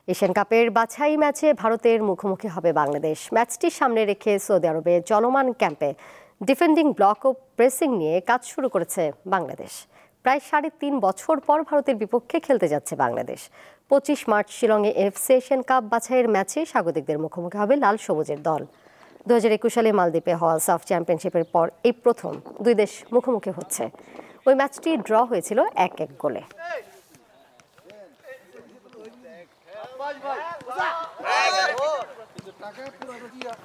Asian কাপের বাছাই ম্যাচে ভারতের মুখোমুখি হবে বাংলাদেশ। ম্যাচটি সামনে রেখে সৌদি আরবে চলমান ক্যাম্পে ডিফেন্ডিং ব্লক ও প্রেসিং নিয়ে কাজ শুরু করেছে বাংলাদেশ। প্রায় ৩.৫ বছর পর ভারতের বিপক্ষে খেলতে যাচ্ছে বাংলাদেশ। ২৫ মার্চ শিলংয়ে এফসি এশিয়ান কাপ বাছাইয়ের ম্যাচে স্বাগতিকদের মুখোমুখি হবে লাল সবুজের দল। ২০২১ সালে মালদ্বীপে হওয়া সাফ চ্যাম্পিয়নশিপের পর এই প্রথম দুই দেশ মুখোমুখি হচ্ছে। ওই ম্যাচটি ড্র হয়েছিল ১-১ গোলে।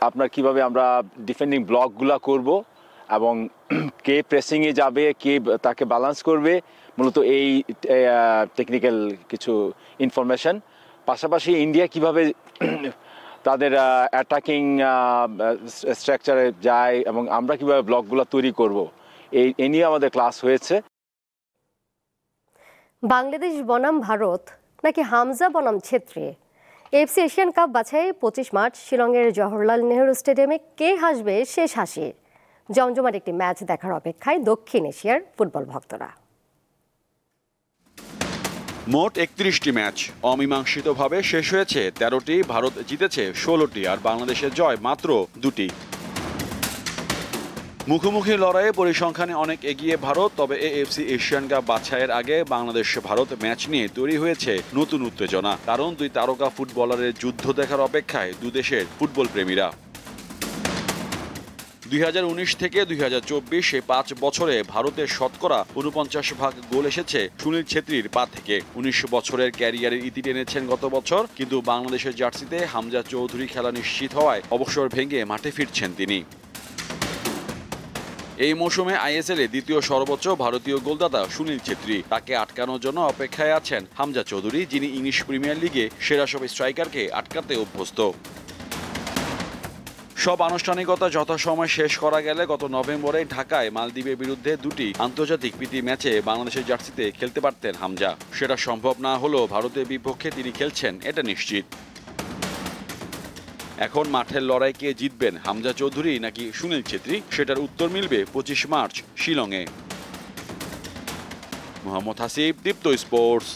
আপনার কিভাবে আমরা ডিফেন্ডিং ব্লকগুলো করব এবং কে প্রেসিংয়ে যাবে, কে তাকে ব্যালেন্স করবে, মূলত এই টেকনিক্যাল কিছু ইনফরমেশন। পাশাপাশি ইন্ডিয়া কিভাবে তাদের অ্যাটাকিং স্ট্রাকচারে যায় এবং আমরা কিভাবে ব্লকগুলো তৈরি করব, এই নিয়ে আমাদের ক্লাস হয়েছে। বাংলাদেশ বনাম ভারত নাকি হামজা বনাম ছেত্রী? এফসি এশিয়ান কাপ বাছাই ২৫ মার্চ শিলংয়ের জওহরলাল নেহরু স্টেডিয়ামে কে হাসবে শেষ হাসি? জমজমাট একটি ম্যাচ দেখার অপেক্ষায় দক্ষিণ এশিয়ার ফুটবল ভক্তরা। মোট ৩১টি ম্যাচ অমীমাংসিতভাবে শেষ হয়েছে ১৩টি, ভারত জিতেছে ১৬টি আর বাংলাদেশের জয় মাত্র ২টি। মুখোমুখি লড়াইয়ে পরিসংখ্যানে অনেক এগিয়ে ভারত, তবে এএফসি এশিয়ান কাপ বাছাইয়ের আগে বাংলাদেশ ভারত ম্যাচ নিয়ে তৈরি হয়েছে নতুন উত্তেজনা। কারণ দুই তারকা ফুটবলারের যুদ্ধ দেখার অপেক্ষায় দুদেশের ফুটবল প্রেমীরা। ২০১৯ থেকে ২০২৪ এই ৫ বছরে ভারতের শতকরা ৪৯% গোল এসেছে সুনীল ছেত্রীর পা থেকে। ১৯ বছরের ক্যারিয়ারের ইতি টেনেছেন গত বছর, কিন্তু বাংলাদেশের জার্সিতে হামজা চৌধুরী খেলা নিশ্চিত হওয়ায় অবসর ভেঙে মাঠে ফিরছেন তিনি। এই মৌসুমে আইএসএল-এ দ্বিতীয় সর্বোচ্চ ভারতীয় গোলদাতা সুনীল ছেত্রী। তাকে আটকানোর জন্য অপেক্ষায় আছেন হামজা চৌধুরী, যিনি ইংলিশ প্রিমিয়ার লিগে সেরা সব স্ট্রাইকারকে আটকাতে অভ্যস্ত। সব আনুষ্ঠানিকতা যথাসময় শেষ করা গেলে গত নভেম্বরে ঢাকায় মালদ্বীপের বিরুদ্ধে দুটি আন্তর্জাতিক প্রীতি ম্যাচে বাংলাদেশের জার্সিতে খেলতে পারতেন হামজা। সেটা সম্ভব না হলেও ভারতের বিপক্ষে তিনি খেলছেন এটা নিশ্চিত। এখন মাঠের লড়াই কে জিতবেন, হামজা চৌধুরী নাকি সুনীল ছেত্রী, সেটার উত্তর মিলবে ২৫ মার্চ শিলংয়ে। মোহাম্মদ হাসিব, দীপ্ত স্পোর্টস।